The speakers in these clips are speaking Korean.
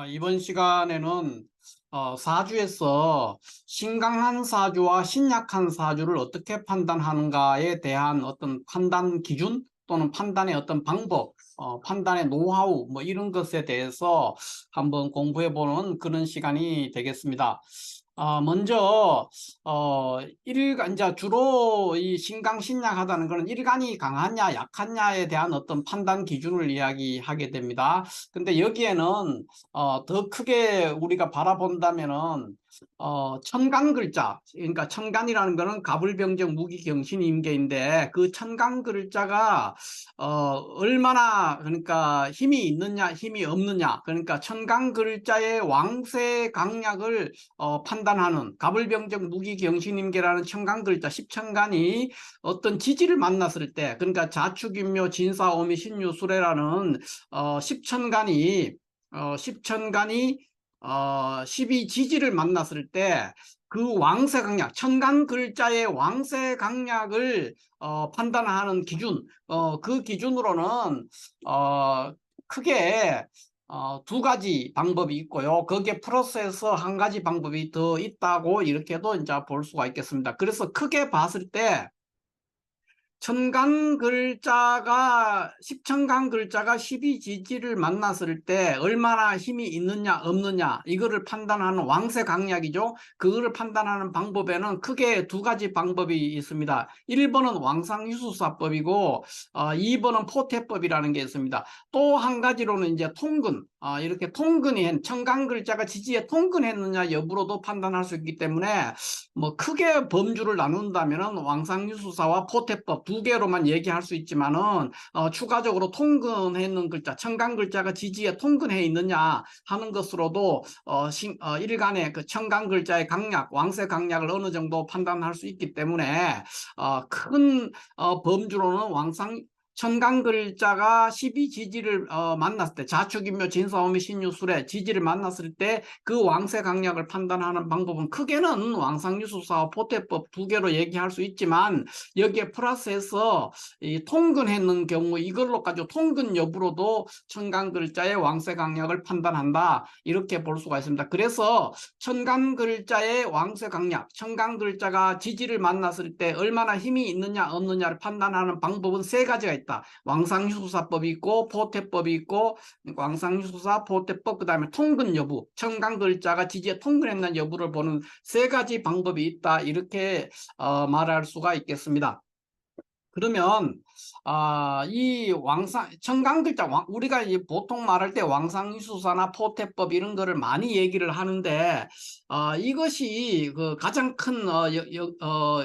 이번 시간에는 사주에서 신강한 사주와 신약한 사주를 어떻게 판단하는가에 대한 어떤 판단 기준 또는 판단의 어떤 방법, 판단의 노하우 뭐 이런 것에 대해서 한번 공부해 보는 그런 시간이 되겠습니다. 먼저 이제 주로 이 신강신약하다는 것은 일간이 강하냐 약하냐에 대한 어떤 판단 기준을 이야기하게 됩니다. 근데 여기에는 더 크게 우리가 바라본다면은 천간 글자, 그러니까 천간이라는 거는 가불병정 무기경신임계인데 그 천간 글자가 얼마나 그러니까 힘이 있느냐 힘이 없느냐, 그러니까 천간 글자의 왕세 강약을 판단하는 가불병정 무기경신임계라는 천간 글자 십천간이 어떤 지지를 만났을 때, 그러니까 자축인묘 진사오미 신유술해라는 십천간이 십천간이 12지지를 만났을 때 그 왕세 강약, 천간 글자의 왕세 강약을 판단하는 기준, 그 기준으로는 크게 두 가지 방법이 있고요. 거기에 플러스해서 한 가지 방법이 더 있다고 이렇게도 이제 볼 수가 있겠습니다. 그래서 크게 봤을 때 천간 글자가 십천간 글자가 12지지를 만났을 때 얼마나 힘이 있느냐 없느냐 이거를 판단하는 왕세 강약이죠. 그거를 판단하는 방법에는 크게 두 가지 방법이 있습니다. 1번은 왕상유수사법이고 2번은 포태법이라는 게 있습니다. 또 한 가지로는 이제 통근, 이렇게 통근이 천간 글자가 지지에 통근했느냐 여부로도 판단할 수 있기 때문에 뭐 크게 범주를 나눈다면은 왕상유수사와 포태법 두 개로만 얘기할 수 있지만은 추가적으로 통근해 있는 글자, 천간 글자가 지지에 통근해 있느냐 하는 것으로도 일간의 그 천간 글자의 강약, 왕세 강약을 어느 정도 판단할 수 있기 때문에 큰 범주로는 왕상 천간 글자가 12지지를 만났을 때, 자축인묘 진사오미 신유술에 지지를 만났을 때 그 왕세 강약을 판단하는 방법은 크게는 왕상유수사와 포태법 두 개로 얘기할 수 있지만, 여기에 플러스해서 이 통근했는 경우 이걸로 가지고 통근 여부로도 천간 글자의 왕세 강약을 판단한다, 이렇게 볼 수가 있습니다. 그래서 천간 글자의 왕세 강약, 천간 글자가 지지를 만났을 때 얼마나 힘이 있느냐 없느냐를 판단하는 방법은 세 가지가 있다. 왕상유수사법이 있고 포태법이 있고, 왕상유수사, 포태법, 그 다음에 통근 여부, 천간 글자가 지지에 통근했는 여부를 보는 세 가지 방법이 있다, 이렇게 말할 수가 있겠습니다. 그러면 이 왕상 천간 글자, 우리가 보통 말할 때 왕상유수사나 포태법 이런 거를 많이 얘기를 하는데, 이것이 그 가장 큰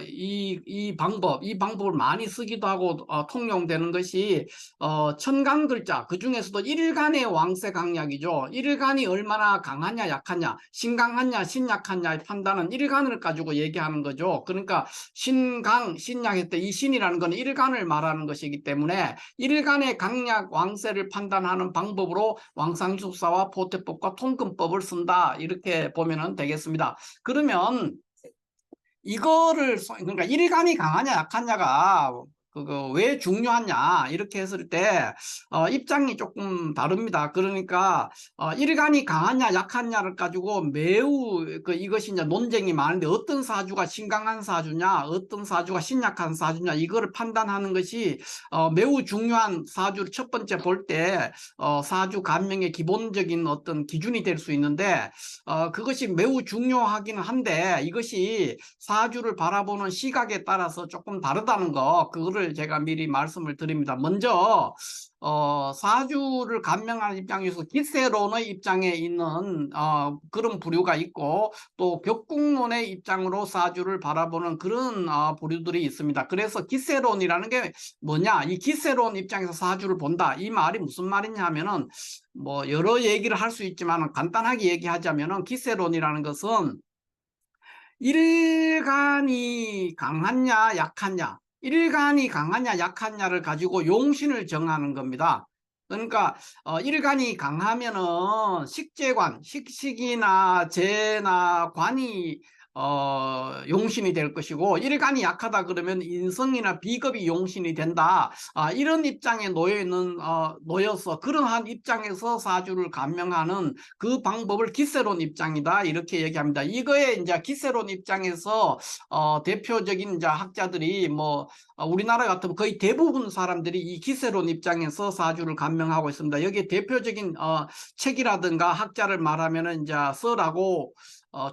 이 방법을 많이 쓰기도 하고 통용되는 것이 천간 글자, 그 중에서도 일간의 왕세 강약이죠. 일간이 얼마나 강하냐 약하냐, 신강하냐 신약하냐의 판단은 일간을 가지고 얘기하는 거죠. 그러니까 신강 신약일 때 이 신이라는 건 일간을 말하는 것이기 때문에 일간의 강약 왕세를 판단하는 방법으로 왕상유수사와 포태법과 통근법을 쓴다, 이렇게 보면 되겠습니다. 그러면 이거를 그러니까 일간이 강하냐 약하냐가 그거 왜 중요하냐 이렇게 했을 때 입장이 조금 다릅니다. 그러니까 일간이 강하냐 약하냐를 가지고 매우 이것이 이제 논쟁이 많은데, 어떤 사주가 신강한 사주냐 어떤 사주가 신약한 사주냐 이거를 판단하는 것이 매우 중요한, 사주를 첫 번째 볼 때 사주 감명의 기본적인 어떤 기준이 될 수 있는데, 그것이 매우 중요하기는 한데 이것이 사주를 바라보는 시각에 따라서 조금 다르다는 거, 그거를 제가 미리 말씀을 드립니다. 먼저 사주를 감명하는 입장에서 기세론의 입장에 있는 그런 부류가 있고, 또 격국론의 입장으로 사주를 바라보는 그런 부류들이 있습니다. 그래서 기세론이라는 게 뭐냐, 이 기세론 입장에서 사주를 본다, 이 말이 무슨 말이냐 하면은 뭐 여러 얘기를 할 수 있지만 간단하게 얘기하자면은, 기세론이라는 것은 일간이 강하냐 약하냐, 일간이 강하냐 약하냐를 가지고 용신을 정하는 겁니다. 그러니까 일간이 강하면은 식재관, 식식이나 재나 관이 용신이 될 것이고, 일간이 약하다 그러면 인성이나 비겁이 용신이 된다. 이런 입장에 놓여서 그러한 입장에서 사주를 감명하는 그 방법을 기세론 입장이다, 이렇게 얘기합니다. 이거에 이제 기세론 입장에서 대표적인 이제 학자들이 우리나라 같으면 거의 대부분 사람들이 이 기세론 입장에서 사주를 감명하고 있습니다. 여기 대표적인 책이라든가 학자를 말하면은 이제 서라고,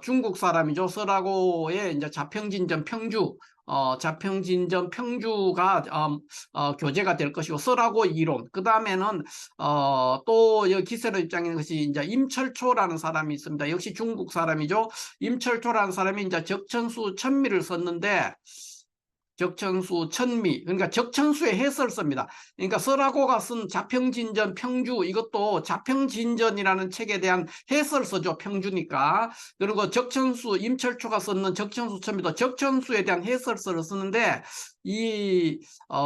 중국 사람이죠. 서라고의 이제 자평진전 평주, 자평진전 평주가 교재가 될 것이고, 서라고 이론. 그 다음에는 또 여기 기세로 입장인 것이 이제 임철초라는 사람이 있습니다. 역시 중국 사람이죠. 임철초라는 사람이 이제 적천수 천미를 썼는데, 적천수 천미, 그러니까 적천수의 해설서입니다. 그러니까 서라고가 쓴 자평진전 평주, 이것도 자평진전이라는 책에 대한 해설서죠. 평주니까. 그리고 적천수, 임철초가 썼는 적천수 천미도 적천수에 대한 해설서를 쓰는데, 이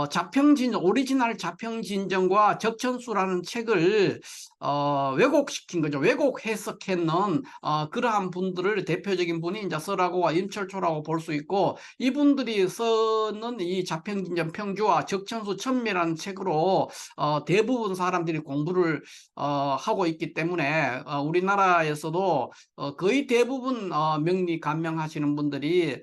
자평진전, 오리지널 자평진전과 적천수라는 책을 왜곡시킨 거죠. 왜곡 해석했는 그러한 분들을, 대표적인 분이 이제 서라고와 임철초라고 볼 수 있고, 이분들이 쓰는 이 자평진전 평주와 적천수 천미라는 책으로 대부분 사람들이 공부를 하고 있기 때문에 우리나라에서도 거의 대부분 명리 감명하시는 분들이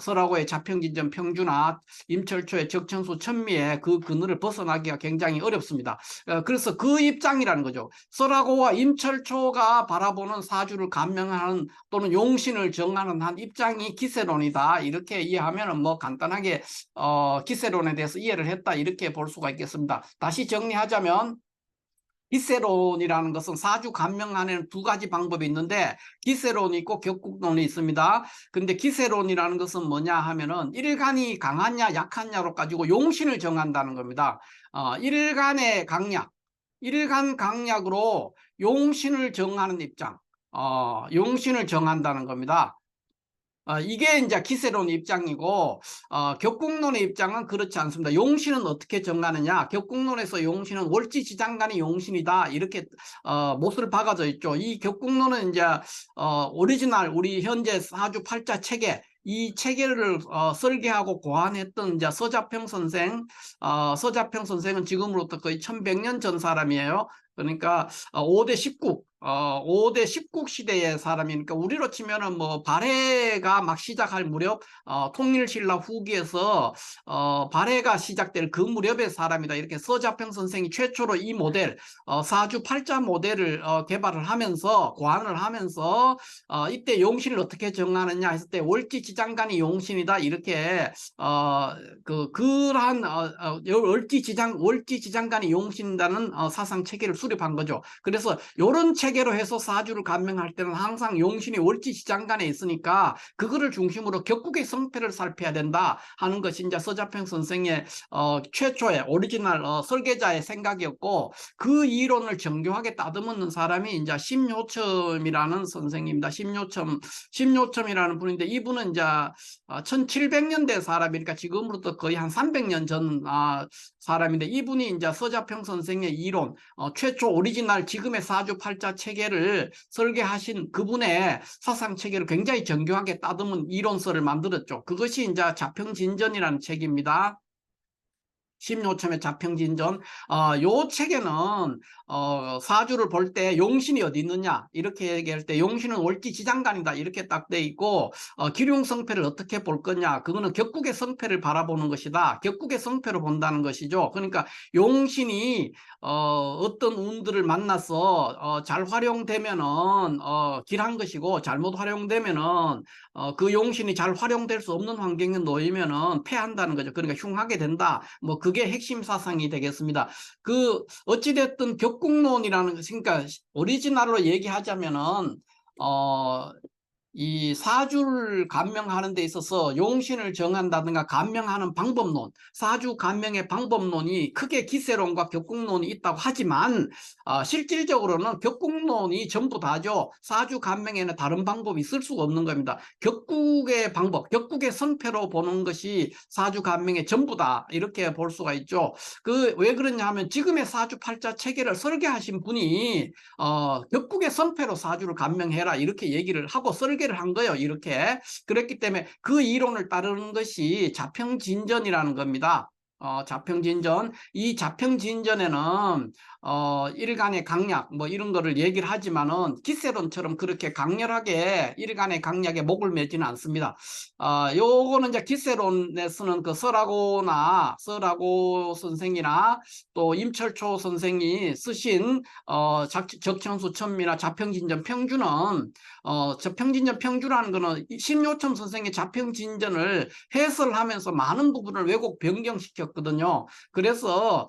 서라고의 자평진전 평주나 임철초의 적천수 천미의 그 그늘을 벗어나기가 굉장히 어렵습니다. 그래서 그 입장이라는 거죠. 서라고와 임철초가 바라보는 사주를 감명하는 또는 용신을 정하는 한 입장이 기세론이다, 이렇게 이해하면 간단하게 기세론에 대해서 이해를 했다, 이렇게 볼 수가 있겠습니다. 다시 정리하자면, 기세론이라는 것은 사주 감명하는 두 가지 방법이 있는데, 기세론이 있고 격국론이 있습니다. 근데 기세론이라는 것은 뭐냐 하면은 일간이 강하냐 약하냐로 가지고 용신을 정한다는 겁니다. 일간의 강약, 일간 강약으로 용신을 정하는 입장, 용신을 정한다는 겁니다. 이게 이제 기세론 입장이고, 격국론의 입장은 그렇지 않습니다. 용신은 어떻게 정하느냐? 격국론에서 용신은 월지지장간의 용신이다, 이렇게 못을 박아져 있죠. 이 격국론은 이제 오리지널 우리 현재 사주 팔자 체계, 이 체계를 설계하고 고안했던 이제 서자평 선생, 서자평 선생은 지금으로부터 거의 1100년 전 사람이에요. 그러니까 5대 19, 5대 19 시대의 사람이니까, 우리로 치면은 발해가 막 시작할 무렵, 통일신라 후기에서 발해가 시작될 그 무렵의 사람이다, 이렇게 서자평 선생이 최초로 이 모델, 사주 팔자 모델을 개발을 하면서, 고안을 하면서 이때 용신을 어떻게 정하느냐 했을 때 월지지장간이 용신이다, 이렇게 그러한 월지지장간이 용신이라는 사상 체계를 수립한 거죠. 그래서 이런 체계로 해서 사주를 감명할 때는 항상 용신이 월지지장간에 있으니까 그거를 중심으로 격국의 성패를 살펴야 된다 하는 것이 이제 서자평 선생의 최초의 오리지널 설계자의 생각이었고, 그 이론을 정교하게 따듬는 사람이 이제 심요첨이라는 선생입니다. 심요첨이라는 분인데, 이분은 이제 1700년대 사람이니까 지금으로부터 거의 한 300년 전 사람인데, 이분이 이제 서자평 선생의 이론, 최초 오리지널 지금의 사주 팔자 체계를 설계하신 그분의 사상 체계를 굉장히 정교하게 따듬은 이론서를 만들었죠. 그것이 이제 자평진전이라는 책입니다. 심요첨의 자평진전. 요 책에는 사주를 볼 때 용신이 어디 있느냐 이렇게 얘기할 때, 용신은 월지지장간이다 이렇게 딱 돼 있고, 기룡성패를 어떻게 볼 거냐, 그거는 격국의 성패를 바라보는 것이다, 격국의 성패로 본다는 것이죠. 그러니까 용신이 어떤 운들을 만나서 잘 활용되면은 길한 것이고, 잘못 활용되면은 그 용신이 잘 활용될 수 없는 환경에 놓이면은 패한다는 거죠. 그러니까 흉하게 된다, 그게 핵심 사상이 되겠습니다. 어찌됐든 격국론이라는 것이, 그러니까 오리지널로 얘기하자면은 이 사주를 감명하는 데 있어서 용신을 정한다든가 감명하는 방법론, 사주 감명의 방법론이 크게 기세론과 격국론이 있다고 하지만, 실질적으로는 격국론이 전부 다죠. 사주 감명에는 다른 방법이 있을 수가 없는 겁니다. 격국의 방법, 격국의 성패로 보는 것이 사주 감명의 전부다, 이렇게 볼 수가 있죠. 왜 그러냐 하면, 지금의 사주 팔자 체계를 설계하신 분이 격국의 성패로 사주를 감명해라, 이렇게 얘기를 하고 설계 설계를 한 거예요. 이렇게. 그렇기 때문에 그 이론을 따르는 것이 자평진전이라는 겁니다. 자평진전. 이 자평진전에는 일간의 강약 뭐 이런 거를 얘기를 하지만은 기세론처럼 그렇게 강렬하게 일간의 강약에 목을 매지는 않습니다. 요거는 이제 기세론에서는 그 설하고 선생이나 또 임철초 선생이 쓰신 적천수 천미나 자평진전 평주는 자평진전 평주라는 거는 심요첨 선생의 자평진전을 해설하면서 많은 부분을 왜곡 변경시켰거든요. 그래서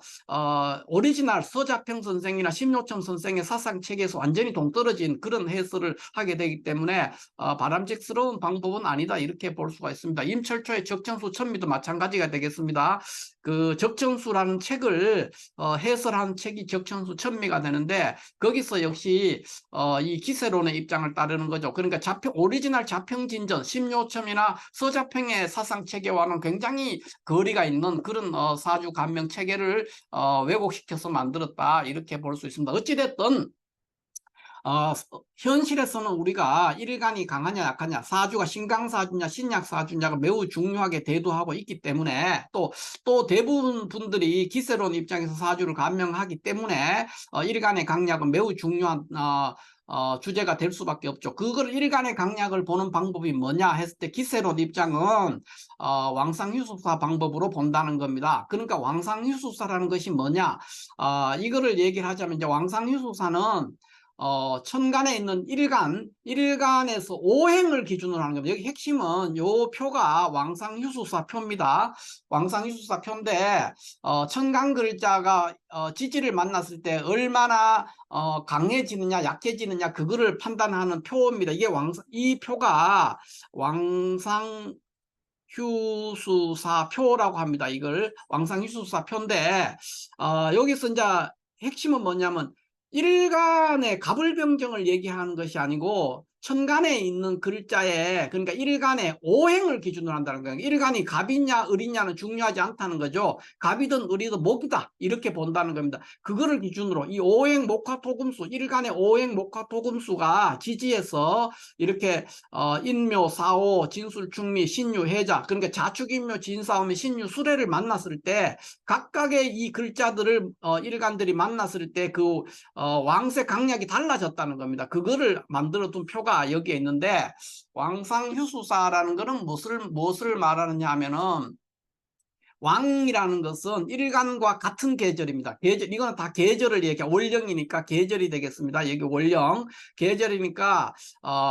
오리지널 서자평 선생이나 심요첨 선생의 사상 체계에서 완전히 동떨어진 그런 해설을 하게 되기 때문에 바람직스러운 방법은 아니다 이렇게 볼 수가 있습니다. 임철초의 적정수 천미도 마찬가지가 되겠습니다. 그 적정수라는 책을 해설한 책이 적정수 천미가 되는데 거기서 역시 이 기세론의 입장을 따르는 거죠. 그러니까 오리지널 자평진전 심요첨이나 서자평의 사상 체계와는 굉장히 거리가 있는 그런 사주 감명 체계를 왜곡시켜서 만들었다 이렇게 볼 수 있습니다. 어찌됐든 현실에서는 우리가 일간이 강하냐 약하냐 사주가 신강사주냐 신약사주냐가 매우 중요하게 대두하고 있기 때문에 또 대부분 분들이 기세론 입장에서 사주를 감명하기 때문에 일간의 강약은 매우 중요한 주제가 될 수밖에 없죠. 그걸 일간의 강약을 보는 방법이 뭐냐 했을 때 기세론 입장은 왕상휴수사 방법으로 본다는 겁니다. 그러니까 왕상휴수사라는 것이 뭐냐 이거를 얘기를 하자면 이제 왕상휴수사는 천간에 있는 일간에서 오행을 기준으로 하는 겁니다. 여기 핵심은 요 표가 왕상휴수사 표입니다. 왕상휴수사 표인데 천간 글자가 지지를 만났을 때 얼마나 강해지느냐 약해지느냐 그거를 판단하는 표입니다. 이 표가 왕상휴수사 표라고 합니다. 이걸 왕상휴수사 표인데 여기서 이제 핵심은 뭐냐면 일간의 갑을병정을 얘기하는 것이 아니고 천간에 있는 글자에 그러니까 일간의 오행을 기준으로 한다는 거예요. 일간이 갑이냐 을이냐는 중요하지 않다는 거죠. 갑이든 을이든 목이다 이렇게 본다는 겁니다. 그거를 기준으로 이 오행 목화토금수 일간의 오행 목화토금수가 지지에서 이렇게 인묘 사오 진술충미 신유 해자 그러니까 자축인묘 진사오미 신유 수레를 만났을 때 각각의 이 글자들을 일간들이 만났을 때 그 왕세 강약이 달라졌다는 겁니다. 그거를 만들어 둔 표가 여기에 있는데 왕상휴수사라는 것은 무엇을 말하느냐 하면은 왕이라는 것은 일간과 같은 계절입니다. 이거는 다 계절을 얘기해. 월령이니까 계절이 되겠습니다. 여기 월령 계절이니까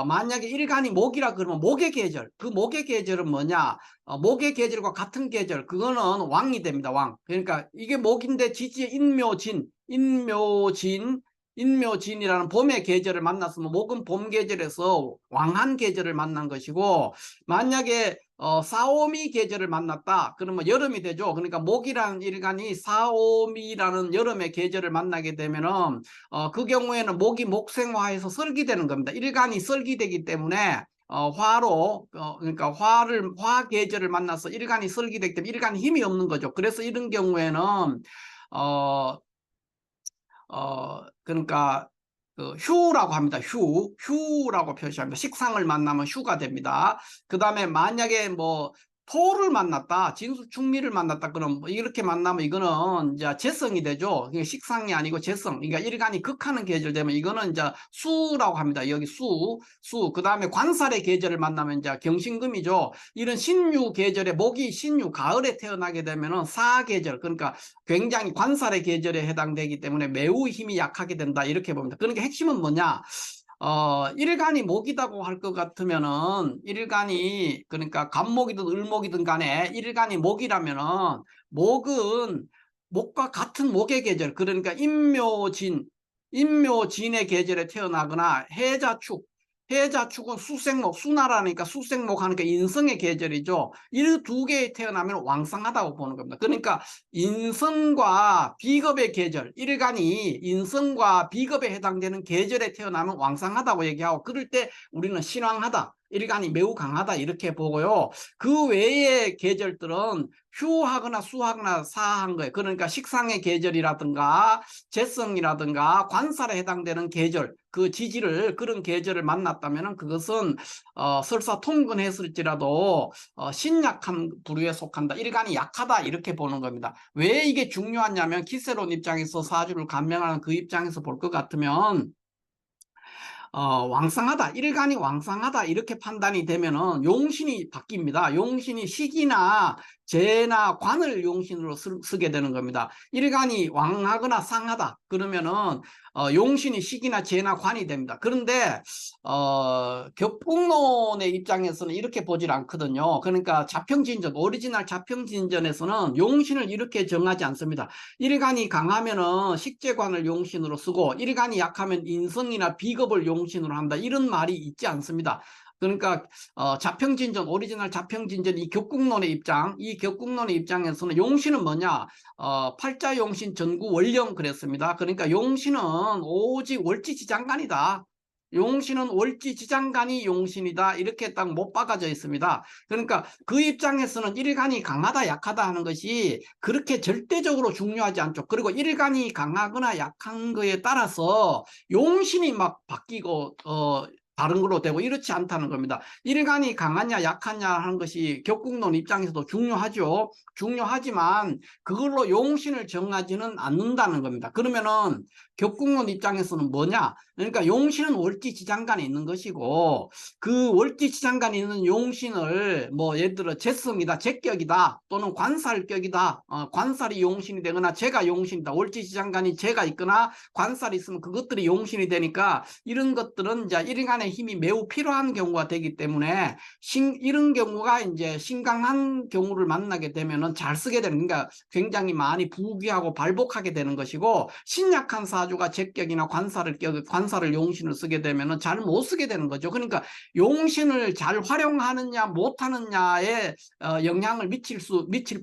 만약에 일간이 목이라 그러면 목의 계절. 그 목의 계절은 뭐냐? 목의 계절과 같은 계절. 그거는 왕이 됩니다. 왕. 그러니까 이게 목인데 지지의 인묘진이라는 봄의 계절을 만났으면 목은 봄 계절에서 왕한 계절을 만난 것이고 만약에 사오미 계절을 만났다 그러면 여름이 되죠. 그러니까 목이라는 일간이 사오미라는 여름의 계절을 만나게 되면은 그 경우에는 목이 목생화해서 설기되는 겁니다. 일간이 설기되기 때문에 화로 그러니까 화 계절을 만나서 일간이 설기되기 때문에 일간이 힘이 없는 거죠. 그래서 이런 경우에는 그러니까 휴라고 합니다. 휴라고 표시합니다. 식상을 만나면 휴가 됩니다. 그 다음에 만약에 뭐 토를 만났다, 진수충미를 만났다, 그럼 이렇게 만나면 이거는 이제 재성이 되죠. 이게 식상이 아니고 재성. 그러니까 일간이 극하는 계절 되면 이거는 이제 수라고 합니다. 여기 수. 그 다음에 관살의 계절을 만나면 이제 경신금이죠. 이런 신유 계절에 목이 신유 가을에 태어나게 되면은 사계절. 그러니까 굉장히 관살의 계절에 해당되기 때문에 매우 힘이 약하게 된다. 이렇게 봅니다. 그러니까 핵심은 뭐냐? 일간이 목이다고 할 것 같으면은 일간이 그러니까 갑목이든 을목이든 간에 일간이 목이라면은 목은 목과 같은 목의 계절 그러니까 인묘진의 계절에 태어나거나 해자축은 수생목 수나라니까 수생목 하니까 인성의 계절이죠. 이 두 개에 태어나면 왕상하다고 보는 겁니다. 그러니까 인성과 비겁의 계절 일간이 인성과 비겁에 해당되는 계절에 태어나면 왕상하다고 얘기하고 그럴 때 우리는 신왕하다 일간이 매우 강하다 이렇게 보고요. 그 외의 계절들은 휴하거나 수하거나 사한 거예요. 그러니까 식상의 계절이라든가 재성이라든가 관살에 해당되는 계절, 그 지지를 그런 계절을 만났다면 그것은 설사 통근했을지라도 신약한 부류에 속한다. 일간이 약하다 이렇게 보는 겁니다. 왜 이게 중요하냐면 기세론 입장에서 사주를 감명하는 그 입장에서 볼 것 같으면 왕성하다, 일간이 왕성하다 이렇게 판단이 되면은 용신이 바뀝니다. 용신이 식이나 재나 관을 용신으로 쓰게 되는 겁니다. 일간이 왕하거나 상하다 그러면은 용신이 식이나 재나 관이 됩니다. 그런데 격국론의 입장에서는 이렇게 보질 않거든요. 그러니까 자평진전, 오리지널 자평진전에서는 용신을 이렇게 정하지 않습니다. 일간이 강하면은 식재관을 용신으로 쓰고 일간이 약하면 인성이나 비겁을 용신으로 한다. 이런 말이 있지 않습니다. 그러니까 자평진전, 오리지널 자평진전 이 격국론의 입장, 이 격국론의 입장에서는 용신은 뭐냐? 팔자용신 전구 원령 그랬습니다. 그러니까 용신은 오직 월지지장간이다. 용신은 월지지장간이 용신이다. 이렇게 딱 못 박아져 있습니다. 그러니까 그 입장에서는 일간이 강하다 약하다 하는 것이 그렇게 절대적으로 중요하지 않죠. 그리고 일간이 강하거나 약한 거에 따라서 용신이 막 바뀌고 다른 걸로 되고 이렇지 않다는 겁니다. 일간이 강하냐 약하냐 하는 것이 격국론 입장에서도 중요하죠. 중요하지만 그걸로 용신을 정하지는 않는다는 겁니다. 그러면은 격국론 입장에서는 뭐냐? 그러니까 용신은 월지지장간에 있는 것이고 그 월지지장간에 있는 용신을 뭐 예를 들어 재성이다, 재격이다 또는 관살격이다, 관살이 용신이 되거나 재가 용신이다. 월지지장간이 재가 있거나 관살이 있으면 그것들이 용신이 되니까 이런 것들은 이제 일간의 힘이 매우 필요한 경우가 되기 때문에 이런 경우가 이제 신강한 경우를 만나게 되면은 잘 쓰게 되는, 그러니까 굉장히 많이 부귀하고 발복하게 되는 것이고 신약한 사주가 재격이나 관살을 용신을 쓰게 되면은 잘 못 쓰게 되는 거죠. 그러니까 용신을 잘 활용하느냐 못하느냐에 영향을 미칠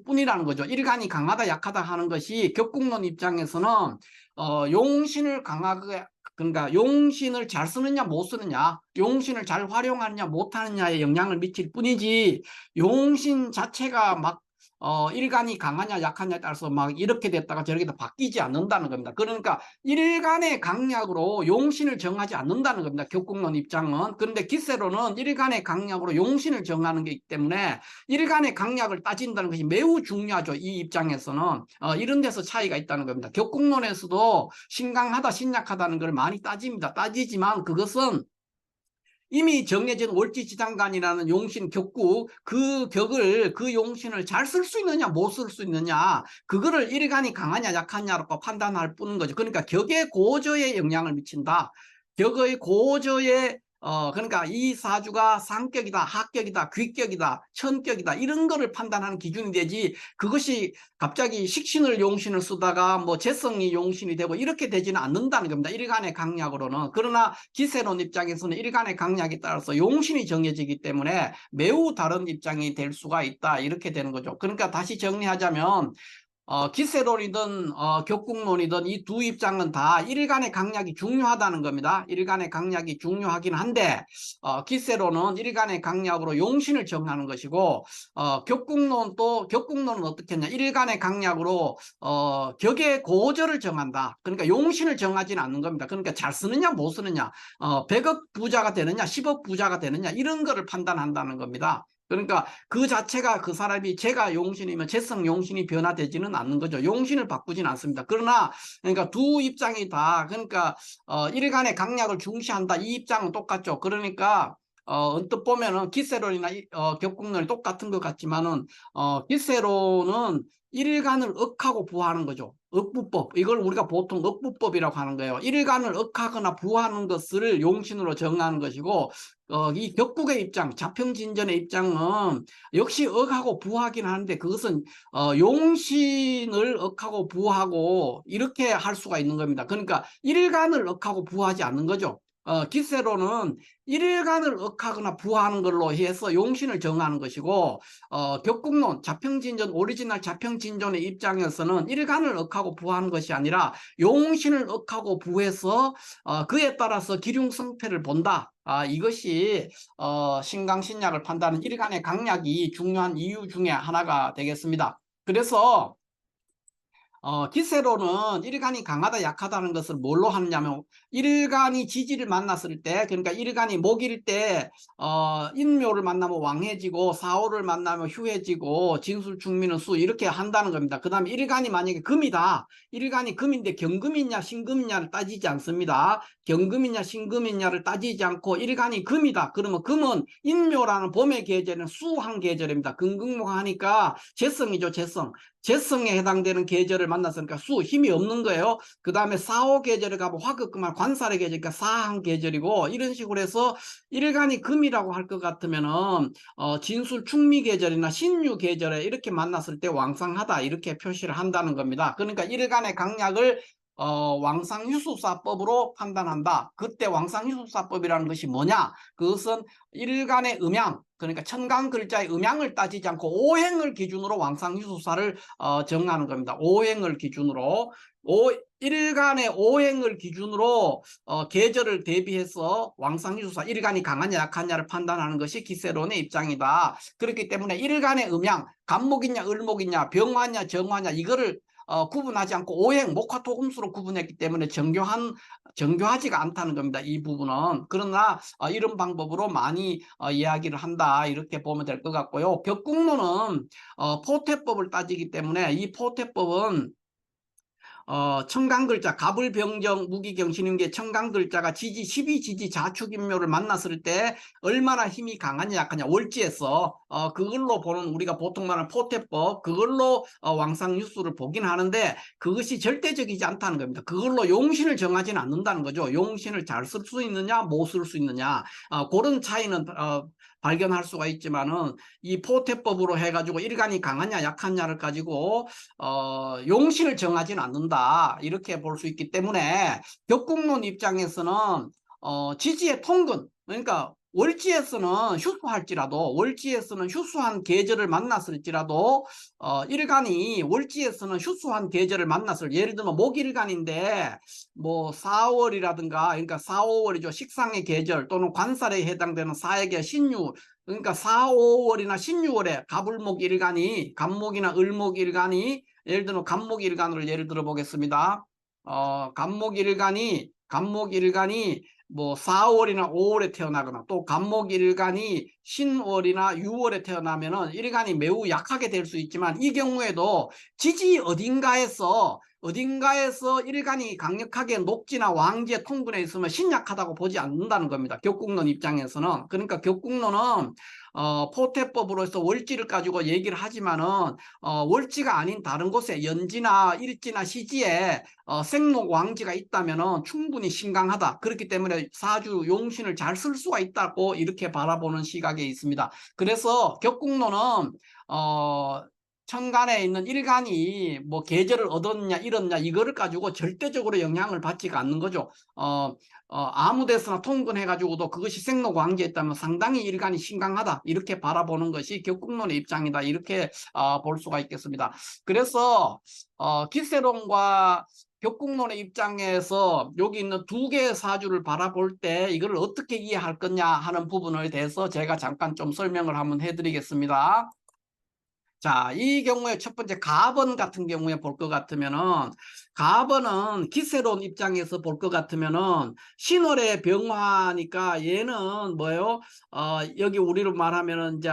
뿐이라는 거죠. 일간이 강하다 약하다 하는 것이 격국론 입장에서는 용신을 강하게, 그러니까 용신을 잘 쓰느냐 못 쓰느냐, 용신을 잘 활용하느냐 못하느냐에 영향을 미칠 뿐이지 용신 자체가 막 일간이 강하냐 약하냐에 따라서 막 이렇게 됐다가 저렇게 바뀌지 않는다는 겁니다. 그러니까 일간의 강약으로 용신을 정하지 않는다는 겁니다. 격국론 입장은. 그런데 기세로는 일간의 강약으로 용신을 정하는 게 있기 때문에 일간의 강약을 따진다는 것이 매우 중요하죠. 이 입장에서는 이런 데서 차이가 있다는 겁니다. 격국론에서도 신강하다 신약하다는 걸 많이 따집니다. 따지지만 그것은 이미 정해진 월지지장간이라는 용신 격국, 그 격을, 그 용신을 잘 쓸 수 있느냐 못 쓸 수 있느냐, 그거를 일간이 강하냐 약하냐라고 판단할 뿐인 거죠. 그러니까 격의 고저에 영향을 미친다. 격의 고저에 그러니까 이 사주가 상격이다, 하격이다, 귀격이다, 천격이다 이런 거를 판단하는 기준이 되지, 그것이 갑자기 식신을 용신을 쓰다가 뭐 재성이 용신이 되고 이렇게 되지는 않는다는 겁니다. 일간의 강약으로는. 그러나 기세론 입장에서는 일간의 강약에 따라서 용신이 정해지기 때문에 매우 다른 입장이 될 수가 있다 이렇게 되는 거죠. 그러니까 다시 정리하자면 기세론이든 격국론이든 이 두 입장은 다 일간의 강약이 중요하다는 겁니다. 일간의 강약이 중요하긴 한데 기세론은 일간의 강약으로 용신을 정하는 것이고 격국론은 어떻게 했냐, 일간의 강약으로 격의 고저를 정한다. 그러니까 용신을 정하지는 않는 겁니다. 그러니까 잘 쓰느냐 못 쓰느냐, 100억 부자가 되느냐 10억 부자가 되느냐 이런 거를 판단한다는 겁니다. 그러니까 그 자체가 그 사람이 재가 용신이면 재성 용신이 변화되지는 않는 거죠. 용신을 바꾸지는 않습니다. 그러나 그러니까 두 입장이 다, 그러니까 일간의 강약을 중시한다 이 입장은 똑같죠. 그러니까 언뜻 보면은 기세론이나 격국론이 똑같은 것 같지만은 기세론은 일간을 억하고 부하는 거죠. 억부법, 이걸 우리가 보통 억부법이라고 하는 거예요. 일간을 억하거나 부하는 것을 용신으로 정하는 것이고 이 격국의 입장, 자평진전의 입장은 역시 억하고 부하긴 하는데 그것은 용신을 억하고 부하고 이렇게 할 수가 있는 겁니다. 그러니까 일간을 억하고 부하지 않는 거죠. 기세로는 일간을 억하거나 부하는 걸로 해서 용신을 정하는 것이고 격국론, 자평진전, 오리지널 자평진전의 입장에서는 일간을 억하고 부하는 것이 아니라 용신을 억하고 부해서 그에 따라서 기륭성패를 본다. 이것이 신강신약을 판단하는 일간의 강약이 중요한 이유 중에 하나가 되겠습니다. 그래서 기세로는 일간이 강하다 약하다는 것을 뭘로 하느냐면 일간이 지지를 만났을 때, 그러니까 일간이 목일 때 인묘를 만나면 왕해지고 사오를 만나면 휴해지고 진술충미는 수 이렇게 한다는 겁니다. 그 다음에 일간이 만약에 금이다, 일간이 금인데 경금이냐 신금이냐를 따지지 않습니다. 경금이냐 신금이냐를 따지지 않고 일간이 금이다 그러면 금은 인묘라는 봄의 계절은 수한 계절입니다. 금금목하니까 재성이죠. 재성에 해당되는 계절을 만났으니까 수 힘이 없는 거예요. 그 다음에 사오 계절에 가면 화급금한 관살의 계절이니까 사한 계절이고, 이런 식으로 해서 일간이 금이라고 할 것 같으면은 진술 충미 계절이나 신유 계절에 이렇게 만났을 때 왕상하다 이렇게 표시를 한다는 겁니다. 그러니까 일간의 강약을 왕상유수사법으로 판단한다. 그때 왕상유수사법이라는 것이 뭐냐? 그것은 일간의 음양, 그러니까 천간 글자의 음양을 따지지 않고 오행을 기준으로 왕상유수사를 정하는 겁니다. 오행을 기준으로 일간의 오행을 기준으로 계절을 대비해서 왕상유수사 일간이 강하냐 약하냐를 판단하는 것이 기세론의 입장이다. 그렇기 때문에 일간의 음양, 간목이냐 을목이냐 병화냐 정화냐 이거를 구분하지 않고 오행, 목화토금수로 구분했기 때문에 정교하지가 않다는 겁니다. 이 부분은. 그러나 이런 방법으로 많이 이야기를 한다 이렇게 보면 될 것 같고요. 격국론은 포태법을 따지기 때문에 이 포태법은 청강글자 갑을병정 무기경신임계 청강글자가 지지 12지지 자축인묘를 만났을 때 얼마나 힘이 강하냐 약하냐 월지에서 그걸로 보는 우리가 보통 말하는 포태법, 그걸로 왕상유수를 보긴 하는데 그것이 절대적이지 않다는 겁니다. 그걸로 용신을 정하지는 않는다는 거죠. 용신을 잘 쓸 수 있느냐 못 쓸 수 있느냐 그런 차이는 발견할 수가 있지만은 이 포태법으로 해가지고 일간이 강하냐 약하냐를 가지고 용신을 정하지는 않는다 이렇게 볼 수 있기 때문에 격국론 입장에서는 지지의 통근, 그러니까 월지에서는 휴수할지라도 월지에서는 휴수한 계절을 만났을지라도 일간이 월지에서는 휴수한 계절을 만났을, 예를 들면 목일간인데 뭐 4월이라든가 그러니까 4, 5월이죠. 식상의 계절 또는 관살에 해당되는 사액의 신유, 그러니까 4, 5월이나 신유월에 갑을목 일간이 갑목이나 을목 일간이, 예를 들면 갑목 일간으로 예를 들어 보겠습니다. 갑목 일간이 뭐 4월이나 5월에 태어나거나 또 갑목 일간이 신월이나 6월에 태어나면은 일간이 매우 약하게 될 수 있지만 이 경우에도 지지 어딘가에서 일간이 강력하게 녹지나 왕지의 통근에 있으면 신약하다고 보지 않는다는 겁니다. 격국론 입장에서는. 그러니까 격국론은 포태법으로 해서 월지를 가지고 얘기를 하지만은 월지가 아닌 다른 곳에 연지나 일지나 시지에 생록 왕지가 있다면은 충분히 신강하다. 그렇기 때문에 사주 용신을 잘 쓸 수가 있다고 이렇게 바라보는 시각에 있습니다. 그래서 격국론은 천간에 있는 일간이 뭐 계절을 얻었냐 잃었냐 이거를 가지고 절대적으로 영향을 받지가 않는 거죠. 아무 데서나 통근해가지고도 그것이 생록왕지에 있다면 상당히 일간이 신강하다 이렇게 바라보는 것이 격국론의 입장이다 이렇게 볼 수가 있겠습니다. 그래서 기세론과 격국론의 입장에서 여기 있는 두 개의 사주를 바라볼 때 이걸 어떻게 이해할 거냐 하는 부분에 대해서 제가 잠깐 좀 설명을 한번 해드리겠습니다. 자, 이 경우에 첫 번째 갑은 같은 경우에 볼 것 같으면은, 갑은 기세론 입장에서 볼 것 같으면은 신월의 병화니까 얘는 뭐예요? 여기 우리로 말하면은 이제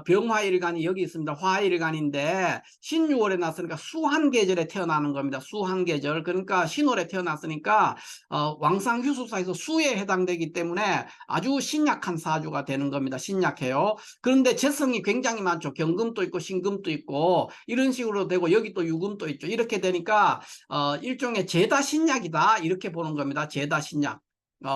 병화일간이 여기 있습니다. 화일간인데 신유월에 났으니까 수한 계절에 태어나는 겁니다. 수한 계절. 그러니까 신월에 태어났으니까 왕상휴수사에서 수에 해당되기 때문에 아주 신약한 사주가 되는 겁니다. 신약해요. 그런데 재성이 굉장히 많죠. 경금도 있고 신금도 있고 이런 식으로 되고 여기 또 유금도 있죠. 이렇게 되니까 일종의 제다신약이다 이렇게 보는 겁니다. 제다신약.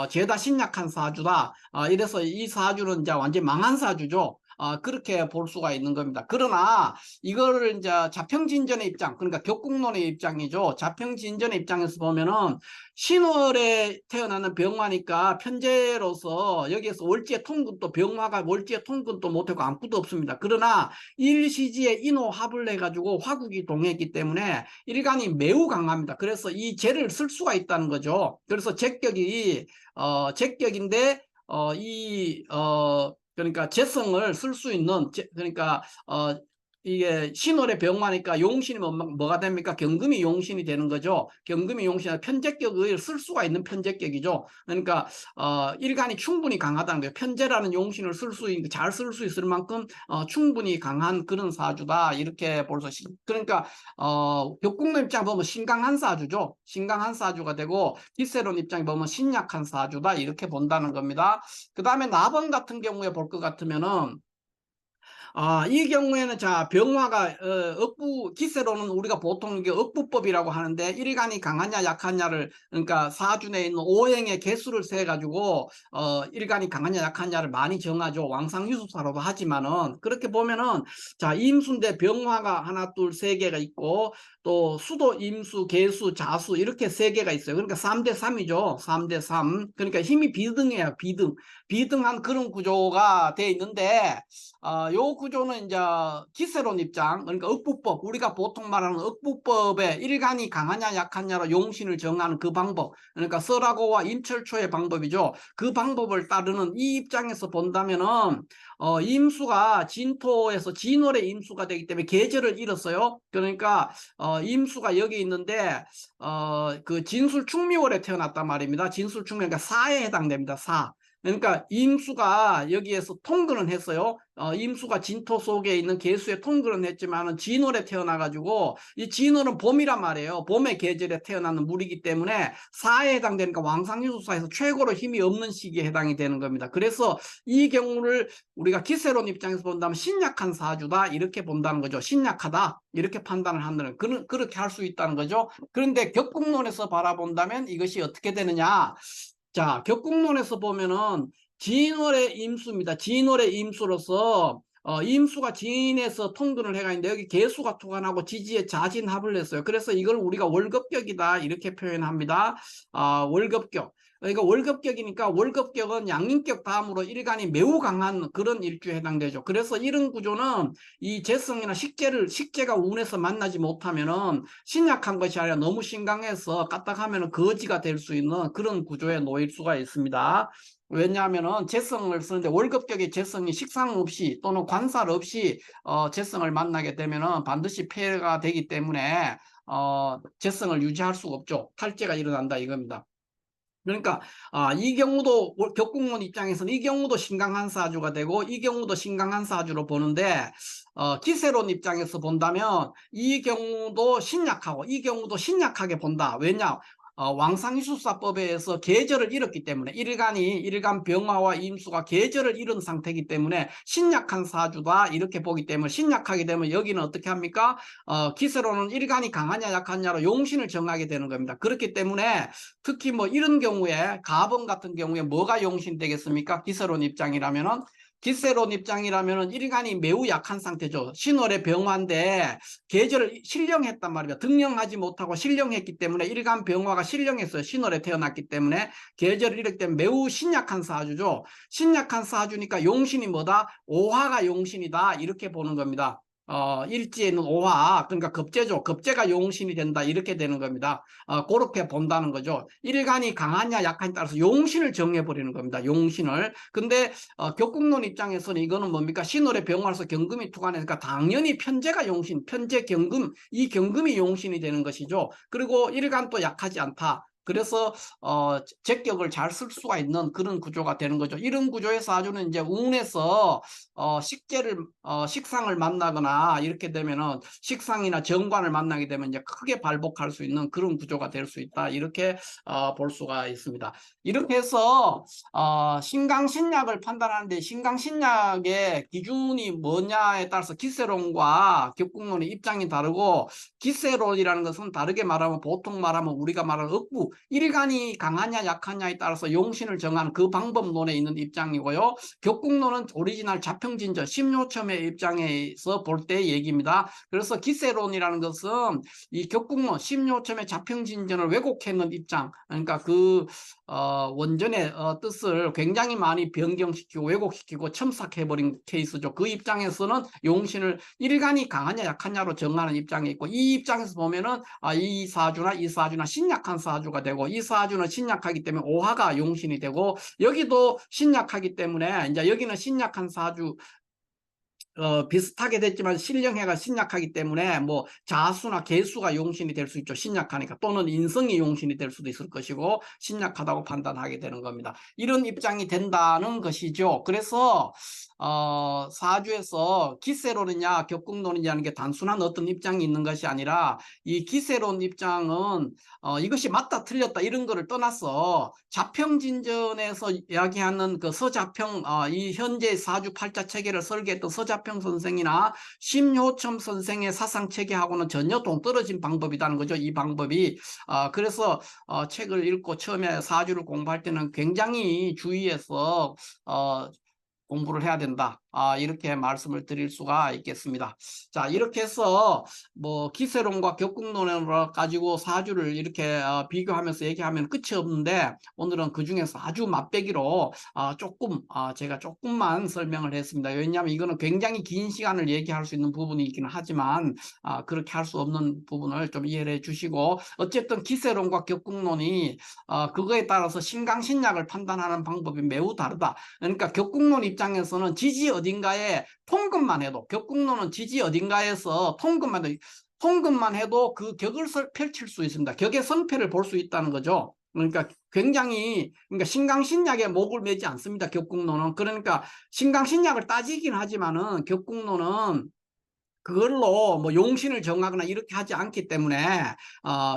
제다신약한 사주다. 이래서 이 사주는 이제 완전 망한 사주죠. 그렇게 볼 수가 있는 겁니다. 그러나 이거를 이제 자평진전의 입장, 그러니까 격국론의 입장이죠. 자평진전의 입장에서 보면은 신월에 태어나는 병화니까 편제로서 여기에서 월지의 통근도 병화가 월지의 통근도 못하고 아무것도 없습니다. 그러나 일시지에 인호합을 해가지고 화국이 동했기 때문에 일간이 매우 강합니다. 그래서 이 재를 쓸 수가 있다는 거죠. 그래서 제격인데 그러니까 재성을 쓸 수 있는 그러니까 이게 신월의 병화니까 용신이 뭐가 됩니까? 경금이 용신이 되는 거죠. 경금이 용신은 편제격을 쓸 수가 있는 편제격이죠. 그러니까 일간이 충분히 강하다는 거예요. 편제라는 용신을 잘 쓸 수 있을 만큼 충분히 강한 그런 사주다 이렇게 볼 수 있습니다. 그러니까 격국론 입장 보면 신강한 사주죠. 신강한 사주가 되고 기세론 입장에 보면 신약한 사주다 이렇게 본다는 겁니다. 그 다음에 나번 같은 경우에 볼 것 같으면은 이 경우에는 자 병화가 기세로는 우리가 보통 이게 억부법이라고 하는데 일간이 강하냐 약하냐를 그러니까 사주 내에 있는 오행의 개수를 세 가지고 일간이 강하냐 약하냐를 많이 정하죠. 왕상유수사로도 하지만은 그렇게 보면은 자 임수인데 병화가 하나 둘 세 개가 있고 또 수도 임수 개수 자수 이렇게 세 개가 있어요. 그러니까 3대 3이죠. 3대 3. 그러니까 힘이 비등해요. 비등한 그런 구조가 돼 있는데 요 구조는 이제 기세론 입장, 그러니까 억부법, 우리가 보통 말하는 억부법의 일간이 강하냐 약하냐로 용신을 정하는 그 방법, 그러니까 설하고와 임철초의 방법이죠. 그 방법을 따르는 이 입장에서 본다면은 임수가 진토에서 진월의 임수가 되기 때문에 계절을 잃었어요. 그러니까 임수가 여기 있는데 그 진술충미월에 태어났단 말입니다. 진술충미 그러니까 사에 해당됩니다. 사. 그러니까 임수가 여기에서 통근은 했어요. 임수가 진토 속에 있는 계수에 통근은 했지만은 진월에 태어나가지고 이 진월은 봄이란 말이에요. 봄의 계절에 태어나는 물이기 때문에 사에 해당되니까 왕상유수사에서 최고로 힘이 없는 시기에 해당이 되는 겁니다. 그래서 이 경우를 우리가 기세론 입장에서 본다면 신약한 사주다 이렇게 본다는 거죠. 신약하다 이렇게 판단을 한다는 그렇게 할 수 있다는 거죠. 그런데 격국론에서 바라본다면 이것이 어떻게 되느냐? 자, 격국론에서 보면은 진월의 임수입니다. 진월의 임수로서 임수가 진에서 통근을 해가 있는데 여기 개수가 토관하고 지지에 자진합을 했어요. 그래서 이걸 우리가 월급격이다 이렇게 표현합니다. 월급격. 그러니까 월급격이니까 월급격은 양인격 다음으로 일간이 매우 강한 그런 일주에 해당되죠. 그래서 이런 구조는 이 재성이나 식재가 운에서 만나지 못하면은 신약한 것이 아니라 너무 신강해서 까딱하면은 거지가 될 수 있는 그런 구조에 놓일 수가 있습니다. 왜냐하면은 재성을 쓰는데 월급격의 재성이 식상 없이 또는 관살 없이 재성을 만나게 되면은 반드시 폐해가 되기 때문에 재성을 유지할 수가 없죠. 탈재가 일어난다 이겁니다. 그러니까 이 경우도 격국론 입장에서는 이 경우도 신강한 사주가 되고 이 경우도 신강한 사주로 보는데 기세론 입장에서 본다면 이 경우도 신약하고 이 경우도 신약하게 본다. 왜냐? 왕상이수사법에 의해서 계절을 잃었기 때문에 일간 병화와 임수가 계절을 잃은 상태이기 때문에 신약한 사주다 이렇게 보기 때문에 신약하게 되면 여기는 어떻게 합니까? 기세로는 일간이 강하냐 약하냐로 용신을 정하게 되는 겁니다. 그렇기 때문에 특히 뭐 이런 경우에 가번 같은 경우에 뭐가 용신 되겠습니까? 기세론 입장이라면은 기세론 입장이라면은 일간이 매우 약한 상태죠. 신월의 병화인데 계절을 신령했단 말입니다. 등령하지 못하고 신령했기 때문에 일간 병화가 신령했어요. 신월에 태어났기 때문에 계절을 잃었기 때문에 매우 신약한 사주죠. 신약한 사주니까 용신이 뭐다? 오화가 용신이다 이렇게 보는 겁니다. 일지에 있는 오화 그러니까 급제죠. 급제가 용신이 된다 이렇게 되는 겁니다. 그렇게 본다는 거죠. 일간이 강하냐 약하냐에 따라서 용신을 정해버리는 겁니다. 용신을. 근데 격국론 입장에서는 이거는 뭡니까? 신월의 병화로서 경금이 투관하니까 당연히 편제가 용신, 편제 경금, 이 경금이 용신이 되는 것이죠. 그리고 일간도 약하지 않다. 그래서 제격을 잘 쓸 수가 있는 그런 구조가 되는 거죠. 이런 구조의 사주는 이제 운에서 식상을 만나거나 이렇게 되면은 식상이나 정관을 만나게 되면 이제 크게 발복할 수 있는 그런 구조가 될 수 있다. 이렇게 볼 수가 있습니다. 이렇게 해서 신강신약을 판단하는데 신강신약의 기준이 뭐냐에 따라서 기세론과 격국론의 입장이 다르고 기세론이라는 것은 다르게 말하면 보통 말하면 우리가 말하는 억부 일간이 강하냐 약하냐에 따라서 용신을 정하는 그 방법론에 있는 입장이고요. 격국론은 오리지널 자평진저 심요첨의 입장에서 볼 때 얘기입니다. 그래서 기세론이라는 것은 이 격국론 심요첨의 자평진전을 왜곡했는 입장 그러니까 그 원전의 뜻을 굉장히 많이 변경시키고 왜곡시키고 첨삭해버린 케이스죠. 그 입장에서는 용신을 일간이 강하냐 약하냐로 정하는 입장이 있고 이 입장에서 보면은 이 사주나 신약한 사주가 되고, 이 사주는 신약하기 때문에 오화가 용신이 되고, 여기도 신약하기 때문에 이제 여기는 신약한 사주, 비슷하게 됐지만 신령해가 신약하기 때문에 뭐 자수나 개수가 용신이 될 수 있죠. 신약하니까. 또는 인성이 용신이 될 수도 있을 것이고, 신약하다고 판단하게 되는 겁니다. 이런 입장이 된다는 것이죠. 그래서 사주에서 기세론이냐 격국론이냐는 게 단순한 어떤 입장이 있는 것이 아니라, 이 기세론 입장은 이것이 맞다 틀렸다 이런 거를 떠나서 자평진전에서 이야기하는 그 서자평, 이 현재 사주 팔자 체계를 설계했던 서자평 선생이나 심효첨 선생의 사상 체계하고는 전혀 동떨어진 방법이라는 거죠. 이 방법이. 그래서 책을 읽고 처음에 사주를 공부할 때는 굉장히 주의해서 공부를 해야 된다. 이렇게 말씀을 드릴 수가 있겠습니다. 자, 이렇게 해서 뭐 기세론과 격국론을 가지고 사주를 이렇게 비교하면서 얘기하면 끝이 없는데, 오늘은 그 중에서 아주 맛배기로 제가 조금만 설명을 했습니다. 왜냐하면 이거는 굉장히 긴 시간을 얘기할 수 있는 부분이 있기는 하지만 그렇게 할 수 없는 부분을 좀 이해해 주시고, 어쨌든 기세론과 격국론이 그거에 따라서 신강신약을 판단하는 방법이 매우 다르다. 그러니까 격국론 입장에서는 지지 어딘가에 통근만 해도, 격국론은 지지 어딘가에서 통근만 해도 그 격을 펼칠 수 있습니다. 격의 성패를 볼 수 있다는 거죠. 그러니까 그러니까 신강신약에 목을 매지 않습니다. 격국론은. 그러니까 신강신약을 따지긴 하지만은 격국론은 그걸로 뭐 용신을 정하거나 이렇게 하지 않기 때문에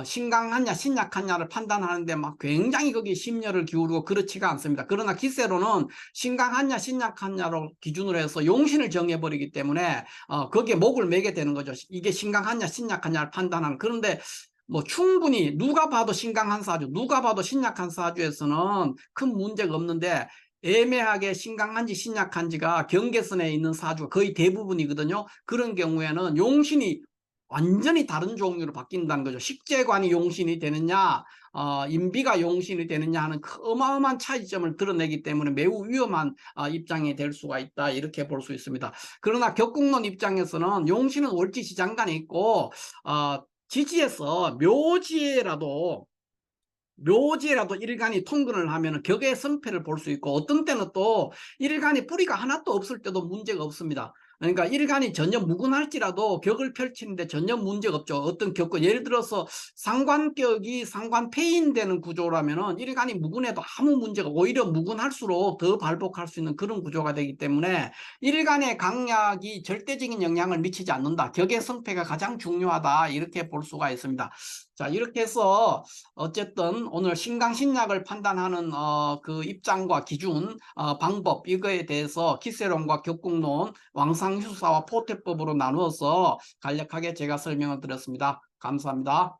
신강하냐 신약하냐를 판단하는데 막 굉장히 거기에 심려를 기울이고 그렇지가 않습니다. 그러나 기세로는 신강하냐 신약하냐로 기준으로 해서 용신을 정해버리기 때문에 거기에 목을 매게 되는 거죠. 이게 신강하냐 신약하냐를 판단하는. 그런데 뭐 충분히 누가 봐도 신강한 사주, 누가 봐도 신약한 사주에서는 큰 문제가 없는데, 애매하게 신강한지 신약한지가 경계선에 있는 사주가 거의 대부분이거든요. 그런 경우에는 용신이 완전히 다른 종류로 바뀐다는 거죠. 식재관이 용신이 되느냐, 인비가 용신이 되느냐 하는 어마어마한 차이점을 드러내기 때문에 매우 위험한 입장이 될 수가 있다, 이렇게 볼 수 있습니다. 그러나 격국론 입장에서는 용신은 월지시장간에 있고, 지지에서 묘지에라도 일간이 통근을 하면 격의 성패를 볼 수 있고, 어떤 때는 또 일간이 뿌리가 하나도 없을 때도 문제가 없습니다. 그러니까 일간이 전혀 무근할지라도 격을 펼치는데 전혀 문제가 없죠. 어떤 격과, 예를 들어서 상관격이 상관폐인되는 구조라면은 일간이 무근해도 아무 문제가, 오히려 무근할수록 더 발복할 수 있는 그런 구조가 되기 때문에 일간의 강약이 절대적인 영향을 미치지 않는다. 격의 성패가 가장 중요하다, 이렇게 볼 수가 있습니다. 자, 이렇게 해서 어쨌든 오늘 신강신약을 판단하는 그 입장과 기준, 방법, 이거에 대해서 기세론과 격국론, 왕상휴사와 포태법으로 나누어서 간략하게 제가 설명을 드렸습니다. 감사합니다.